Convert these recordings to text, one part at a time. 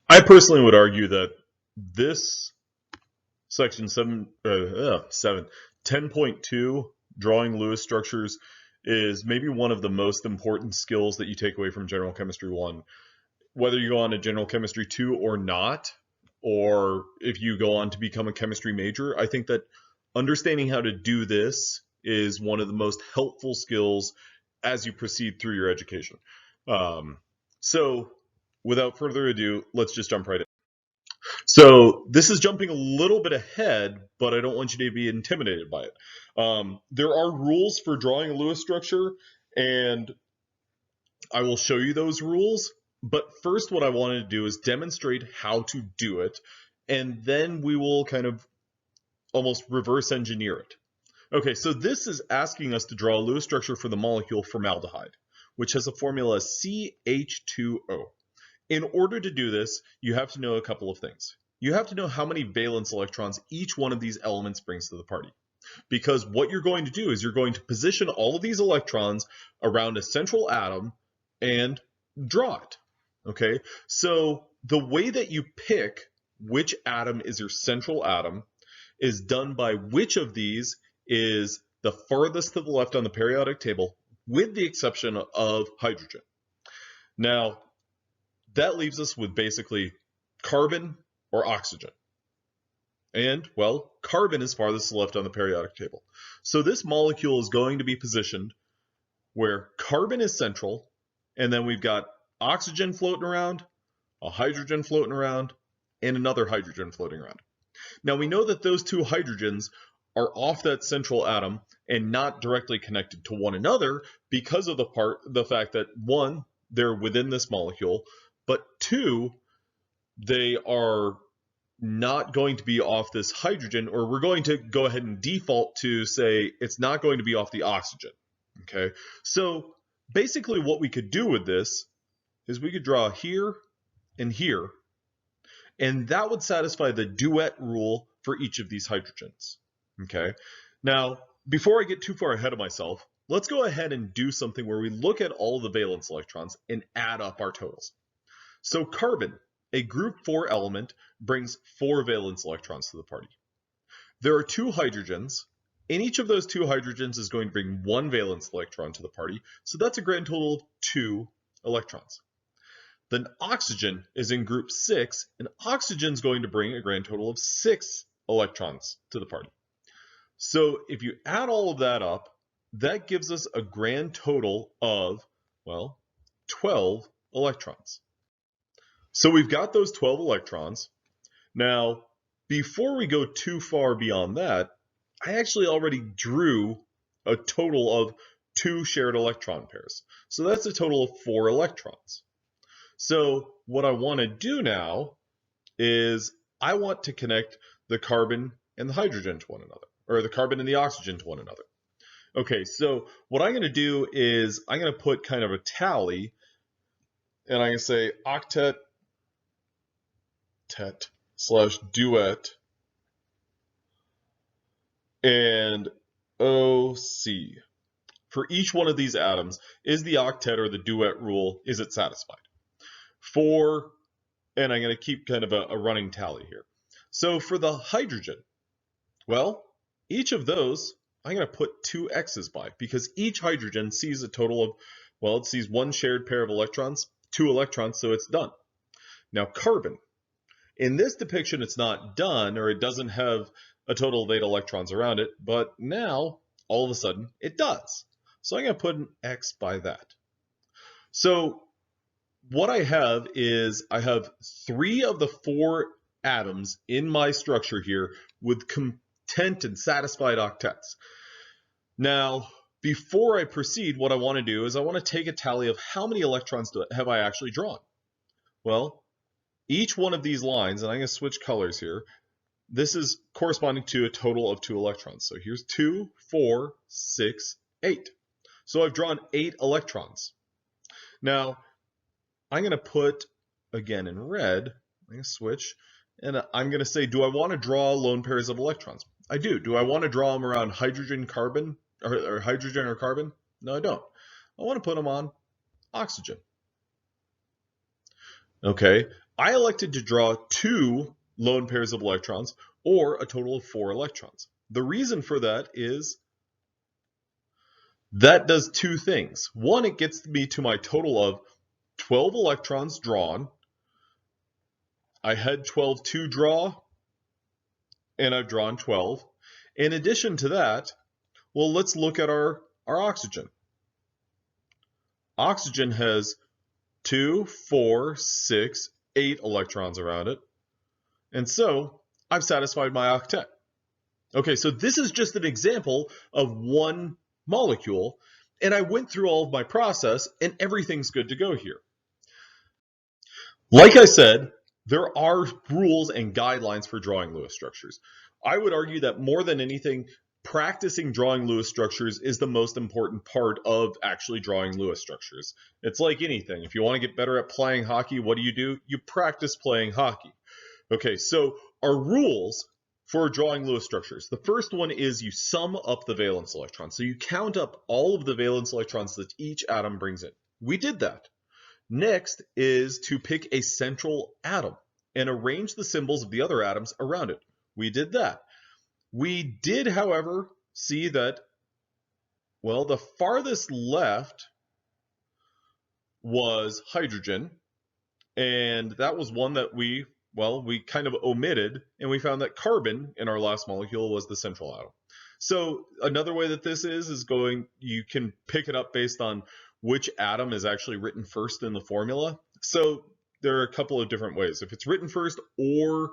I personally would argue that this section 10.2, drawing Lewis structures, is maybe one of the most important skills that you take away from General Chemistry 1. Whether you go on to General Chemistry 2 or not, or if you go on to become a chemistry major, I think that understanding how to do this is one of the most helpful skills as you proceed through your education. So without further ado, let's just jump right in. So this is jumping a little bit ahead, but I don't want you to be intimidated by it. There are rules for drawing a Lewis structure, and I will show you those rules. But first, what I wanted to do is demonstrate how to do it, and then we will kind of almost reverse engineer it. Okay, so this is asking us to draw a Lewis structure for the molecule formaldehyde, which has a formula CH₂O. In order to do this, you have to know a couple of things. You have to know how many valence electrons each one of these elements brings to the party. Because what you're going to do is you're going to position all of these electrons around a central atom and draw it. Okay, so the way that you pick which atom is your central atom is done by which of these is the farthest to the left on the periodic table, with the exception of hydrogen. Now, that leaves us with basically carbon or oxygen. And, well, carbon is farthest to the left on the periodic table. So this molecule is going to be positioned where carbon is central, and then we've got oxygen floating around, a hydrogen floating around, and another hydrogen floating around. Now we know that those two hydrogens are off that central atom and not directly connected to one another because of the fact that, one, they're within this molecule, but two, they are not going to be off this hydrogen, or we're going to go ahead and default to say it's not going to be off the oxygen. Okay, so basically what we could do with this is we could draw here and here, and that would satisfy the duet rule for each of these hydrogens. Okay, now before I get too far ahead of myself, let's go ahead and do something where we look at all the valence electrons and add up our totals. So carbon, a group 4 element, brings 4 valence electrons to the party. There are 2 hydrogens, and each of those 2 hydrogens is going to bring 1 valence electron to the party, so that's a grand total of 2 electrons. Then oxygen is in group 6, and oxygen is going to bring a grand total of 6 electrons to the party. So if you add all of that up, that gives us a grand total of, well, 12 electrons. So we've got those 12 electrons. Now, before we go too far beyond that, I actually already drew a total of 2 shared electron pairs. So that's a total of 4 electrons. So what I want to do now is I want to connect the carbon and the hydrogen to one another, or the carbon and the oxygen to one another. Okay, so what I'm going to do is I'm going to put kind of a tally, and I'm going to say octet / duet and OC. For each one of these atoms, is the octet or the duet rule, is it satisfied? And I'm going to keep kind of a running tally here. So for the hydrogen, well, each of those, I'm going to put 2 X's by, because each hydrogen sees a total of, well, it sees 1 shared pair of electrons, 2 electrons, so it's done. Now carbon, in this depiction it's not done, or it doesn't have a total of 8 electrons around it, but now, all of a sudden, it does. So I'm going to put an X by that. So what I have is I have 3 of the 4 atoms in my structure here with content and satisfied octets. Now, before I proceed, what I want to do is I want to take a tally of how many electrons have I actually drawn. Well, each one of these lines, and I'm going to switch colors here, this is corresponding to a total of 2 electrons. So here's 2, 4, 6, 8. So I've drawn 8 electrons. Now, I'm going to put, again in red, I'm going to switch, and I'm going to say, do I want to draw lone pairs of electrons? I do. Do I want to draw them around hydrogen, carbon, or hydrogen or carbon? No, I don't. I want to put them on oxygen. Okay, I elected to draw 2 lone pairs of electrons, or a total of 4 electrons. The reason for that is that does 2 things. One, it gets me to my total of 12 electrons drawn. I had 12 to draw, and I've drawn 12. In addition to that, well, let's look at our oxygen. Oxygen has 2, 4, 6, 8 electrons around it. And so I've satisfied my octet. Okay, so this is just an example of one molecule, and I went through all of my process, and everything's good to go here. Like I said, there are rules and guidelines for drawing Lewis structures. I would argue that more than anything, practicing drawing Lewis structures is the most important part of actually drawing Lewis structures. It's like anything. If you want to get better at playing hockey, what do? You practice playing hockey. Okay, so our rules for drawing Lewis structures. The first one is you sum up the valence electrons. So you count up all of the valence electrons that each atom brings in. We did that. Next is to pick a central atom and arrange the symbols of the other atoms around it. We did that. We did, however, see that, well, the farthest left was hydrogen, and that was one that we kind of omitted, and we found that carbon in our last molecule was the central atom. So another way that this is you can pick it up based on which atom is actually written first in the formula. So there are a couple of different ways. If it's written first, or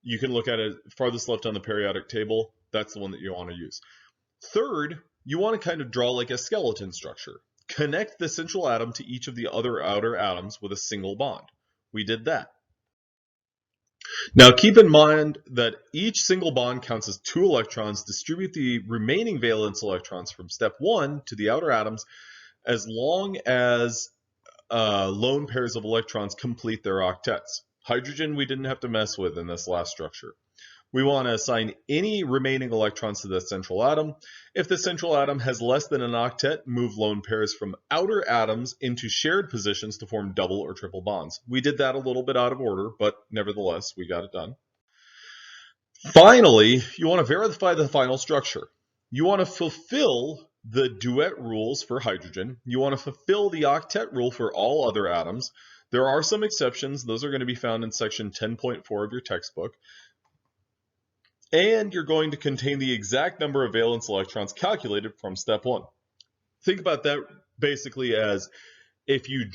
you can look at it farthest left on the periodic table, that's the one that you want to use. Third, you want to kind of draw like a skeleton structure. Connect the central atom to each of the other outer atoms with a single bond. We did that. Now keep in mind that each single bond counts as 2 electrons. Distribute the remaining valence electrons from step 1 to the outer atoms as long as lone pairs of electrons complete their octets. Hydrogen we didn't have to mess with in this last structure. We want to assign any remaining electrons to the central atom. If the central atom has less than an octet, move lone pairs from outer atoms into shared positions to form double or triple bonds. We did that a little bit out of order, but nevertheless, we got it done. Finally, you want to verify the final structure. You want to fulfill the duet rules for hydrogen. You want to fulfill the octet rule for all other atoms. There are some exceptions. Those are going to be found in section 10.4 of your textbook. And you're going to contain the exact number of valence electrons calculated from step 1. Think about that basically as if you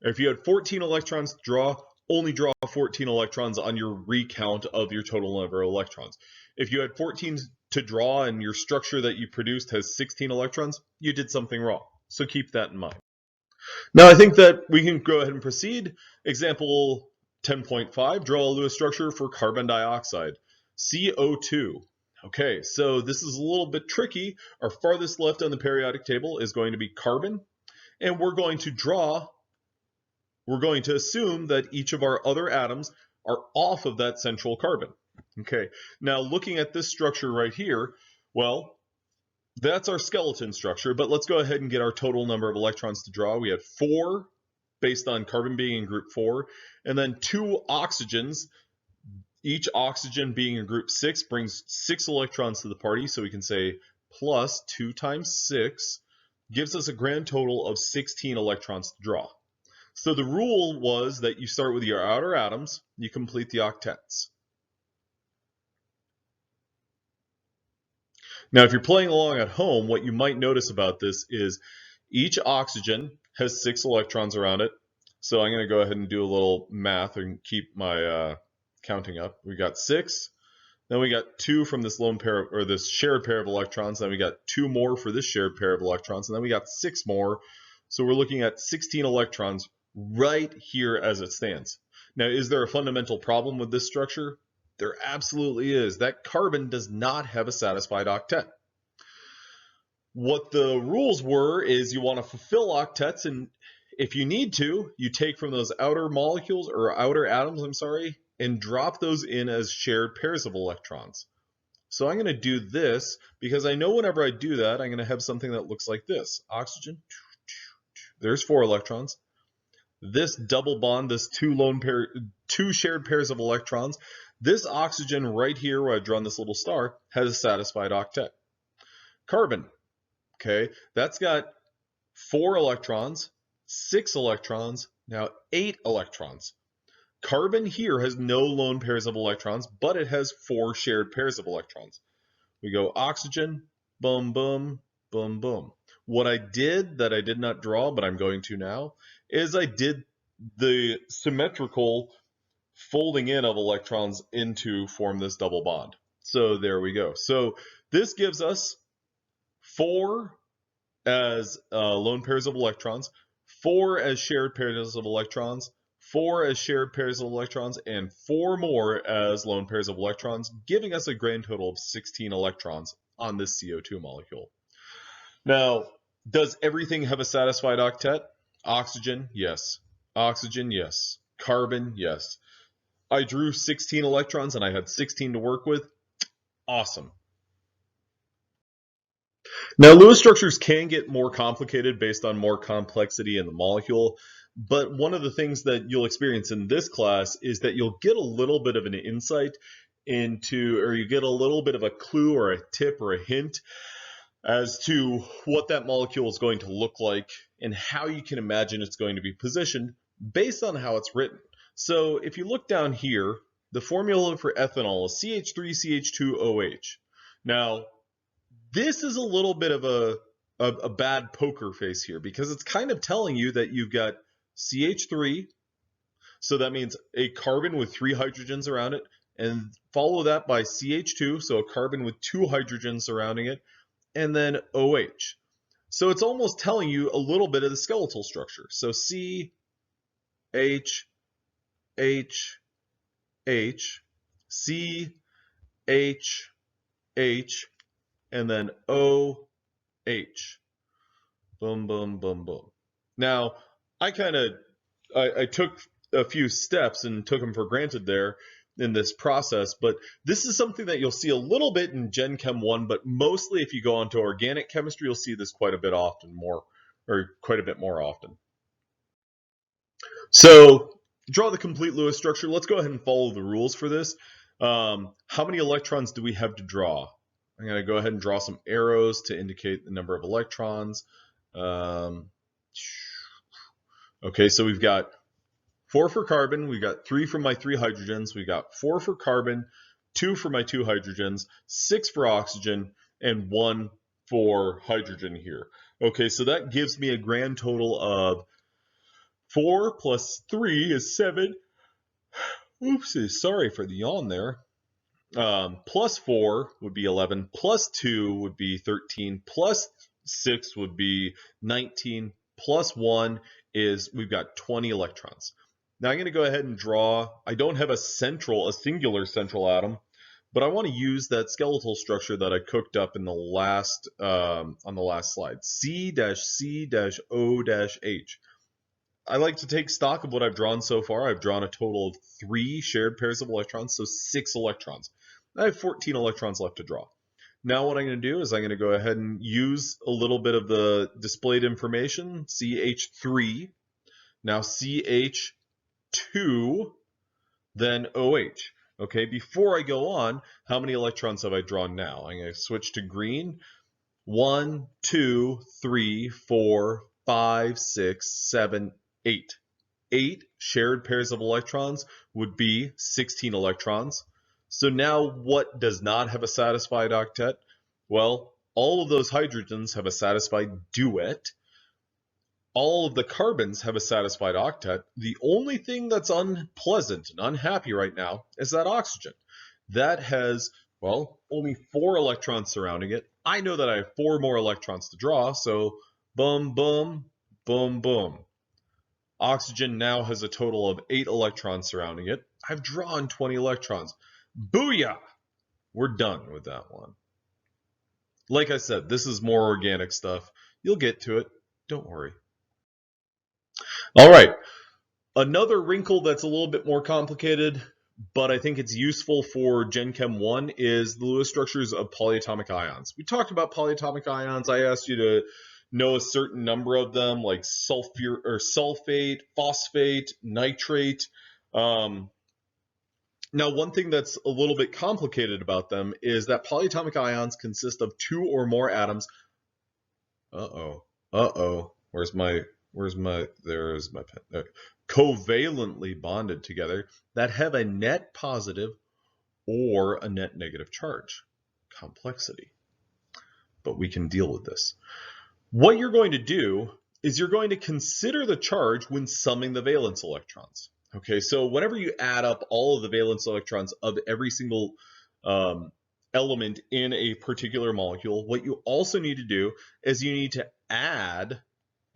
had 14 electrons to draw, only draw 14 electrons on your recount of your total number of electrons. If you had 14 to draw and your structure that you produced has 16 electrons, you did something wrong. So keep that in mind. Now I think that we can go ahead and proceed. Example 10.5, draw a Lewis structure for carbon dioxide. CO2. Okay, so this is a little bit tricky. Our farthest left on the periodic table is going to be carbon, and we're going to assume that each of our other atoms are off of that central carbon. Okay, now looking at this structure right here, well, that's our skeleton structure, but let's go ahead and get our total number of electrons to draw. We had 4 based on carbon being in group 4, and then 2 oxygens. Each oxygen being in group 6 brings 6 electrons to the party, so we can say plus 2 times 6 gives us a grand total of 16 electrons to draw. So the rule was that you start with your outer atoms, you complete the octets. Now if you're playing along at home, what you might notice about this is each oxygen has 6 electrons around it. So I'm going to go ahead and do a little math and keep my counting up. We got 6, then we got 2 from this lone pair or this shared pair of electrons, then we got 2 more for this shared pair of electrons, and then we got 6 more. So we're looking at 16 electrons right here as it stands. Now, is there a fundamental problem with this structure? There absolutely is. That carbon does not have a satisfied octet. What the rules were is you want to fulfill octets, and if you need to, you take from those outer molecules or outer atoms, and drop those in as shared pairs of electrons. So I'm going to do this because I know whenever I do that, I'm going to have something that looks like this. Oxygen, there's 4 electrons. this double bond, this two shared pairs of electrons, this oxygen right here where I've drawn this little star has a satisfied octet. Carbon, okay, that's got 4 electrons, 6 electrons, now 8 electrons. Carbon here has no lone pairs of electrons, but it has 4 shared pairs of electrons. We go oxygen, boom, boom, boom, boom. What I did that I did not draw, but I'm going to now, is I did the symmetrical folding in of electrons into form this double bond. So there we go. So this gives us 4 as lone pairs of electrons, 4 as shared pairs of electrons, 4 as shared pairs of electrons, and 4 more as lone pairs of electrons, giving us a grand total of 16 electrons on this CO2 molecule. Now, does everything have a satisfied octet? Oxygen, yes. Oxygen, yes. Carbon, yes. I drew 16 electrons and I had 16 to work with. Awesome. Now, Lewis structures can get more complicated based on more complexity in the molecule, but one of the things that you'll experience in this class is that you'll get a little bit of an insight into, or you get a little bit of a clue or a tip or a hint as to what that molecule is going to look like and how you can imagine it's going to be positioned based on how it's written. So if you look down here, the formula for ethanol is CH3CH₂OH. Now, this is a little bit of a bad poker face here because it's kind of telling you that you've got CH3, so that means a carbon with 3 hydrogens around it, and follow that by CH2, so a carbon with 2 hydrogens surrounding it, and then OH. So it's almost telling you a little bit of the skeletal structure. So C, H, H, H, C, H, H, and then OH. Boom, boom, boom, boom. Now, I took a few steps and took them for granted there in this process, but this is something that you'll see a little bit in Gen Chem 1, but mostly if you go on to organic chemistry, you'll see this quite a bit more often. So, draw the complete Lewis structure. Let's go ahead and follow the rules for this. How many electrons do we have to draw? I'm going to go ahead and draw some arrows to indicate the number of electrons. Okay, so we've got 4 for carbon, we've got 3 for my 3 hydrogens, we've got 4 for carbon, 2 for my 2 hydrogens, 6 for oxygen, and 1 for hydrogen here. Okay, so that gives me a grand total of 4 plus 3 is 7. Oopsie, sorry for the yawn there. Plus 4 would be 11, plus 2 would be 13, plus 6 would be 19, plus 1 is we've got 20 electrons. Now I'm going to go ahead and draw, I don't have a singular central atom, but I want to use that skeletal structure that I cooked up in the last, on the last slide, C-C-O-H. I like to take stock of what I've drawn so far. I've drawn a total of 3 shared pairs of electrons, so 6 electrons. I have 14 electrons left to draw. Now what I'm going to do is I'm going to go ahead and use a little bit of the displayed information, CH3, now CH2, then OH. Okay, before I go on, how many electrons have I drawn now? I'm going to switch to green. 1, 2, 3, 4, 5, 6, 7, 8. 8 shared pairs of electrons would be 16 electrons. So now what does not have a satisfied octet? Well, all of those hydrogens have a satisfied duet. All of the carbons have a satisfied octet. The only thing that's unpleasant and unhappy right now is that oxygen. That has, well, only 4 electrons surrounding it. I know that I have 4 more electrons to draw, so boom, boom, boom, boom. Oxygen now has a total of 8 electrons surrounding it. I've drawn 20 electrons. Booyah! We're done with that one. Like I said, this is more organic stuff. You'll get to it. Don't worry. All right. Another wrinkle that's a little bit more complicated, but I think it's useful for Gen Chem 1 is the Lewis structures of polyatomic ions. We talked about polyatomic ions. I asked you to know a certain number of them, like sulfate, phosphate, nitrate. Now, one thing that's a little bit complicated about them is that polyatomic ions consist of 2 or more atoms. There's my pen. There. Covalently bonded together that have a net positive or a net negative charge. Complexity. But we can deal with this. What you're going to do is you're going to consider the charge when summing the valence electrons. Okay, so whenever you add up all of the valence electrons of every single element in a particular molecule, what you also need to do is you need to add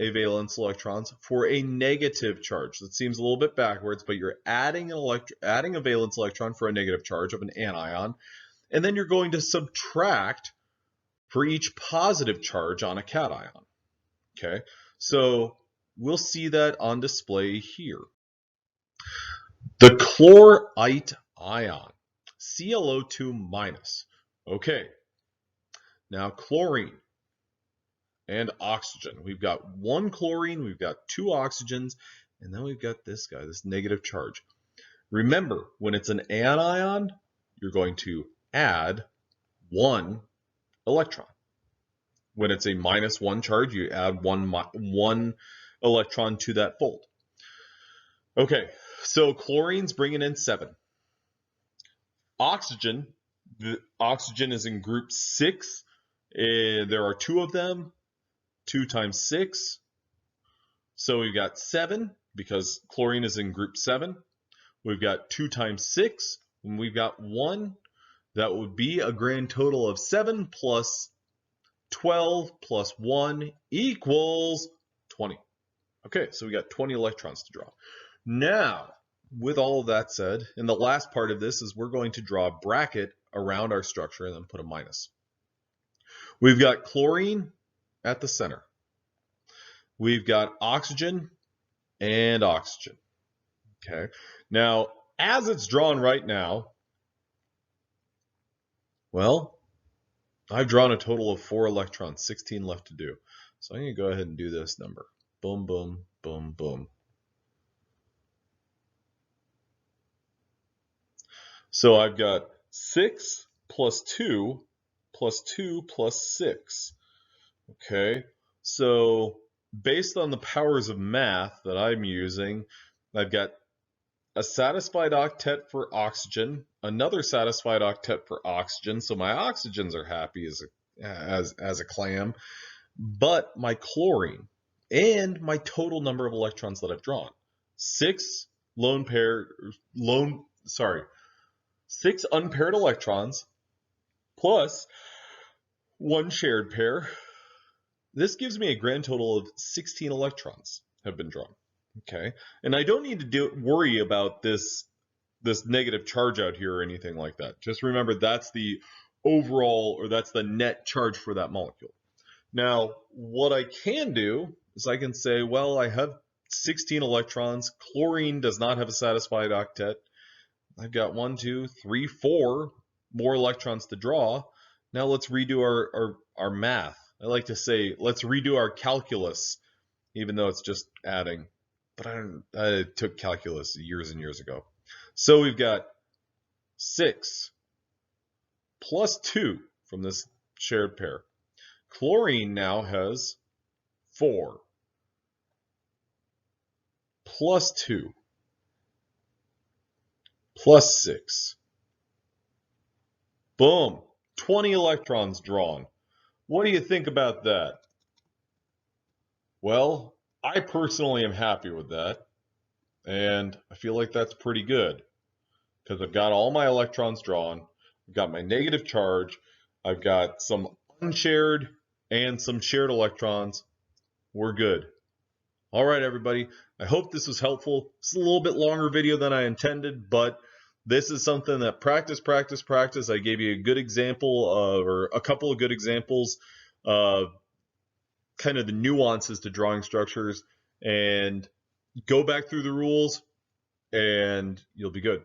a valence electrons for a negative charge. That seems a little bit backwards, but you're adding a valence electron for a negative charge of an anion, and then you're going to subtract for each positive charge on a cation. Okay, so we'll see that on display here. The chlorite ion, ClO2-. Okay, now chlorine and oxygen. We've got 1 chlorine, we've got 2 oxygens, and then we've got this guy, this negative charge. Remember, when it's an anion, you're going to add 1 electron. When it's a -1 charge, you add one electron to that fold. Okay, so chlorine's bringing in 7. Oxygen, the oxygen is in group 6. There are 2 of them. 2 times 6. So we've got 7 because chlorine is in group 7. We've got 2 times 6, and we've got 1. That would be a grand total of 7 plus 12 plus 1 equals 20. Okay, so we got 20 electrons to draw. Now, with all of that said, and the last part of this is we're going to draw a bracket around our structure and then put a minus. We've got chlorine at the center. We've got oxygen and oxygen. Okay, now as it's drawn right now, well, I've drawn a total of 4 electrons, 16 left to do. So I'm going to go ahead and do this number. Boom, boom, boom, boom. So I've got 6 plus 2 plus 2 plus 6. Okay, so based on the powers of math that I'm using, I've got a satisfied octet for oxygen, another satisfied octet for oxygen, so my oxygens are happy as a clam, but my chlorine and my total number of electrons that I've drawn, 6 unpaired electrons plus 1 shared pair. This gives me a grand total of 16 electrons have been drawn. Okay, and I don't need to worry about this negative charge out here or anything like that. Just remember that's the overall, or that's the net charge for that molecule. Now, what I can do is I can say, well, I have 16 electrons. Chlorine does not have a satisfied octet. I've got 1, 2, 3, 4 more electrons to draw. Now let's redo our math. I like to say, let's redo our calculus, even though it's just adding. But I took calculus years and years ago. So we've got 6 plus 2 from this shared pair. Chlorine now has 4 plus 2 plus 6. Boom, 20 electrons drawn. What do you think about that? Well, I personally am happy with that, and I feel like that's pretty good because I've got all my electrons drawn, I've got my negative charge, I've got some unshared and some shared electrons. We're good. All right, everybody, I hope this was helpful. It's a little bit longer video than I intended, but this is something that practice. I gave you a good example of, or a couple of good examples of kind of the nuances to drawing structures, and go back through the rules and you'll be good.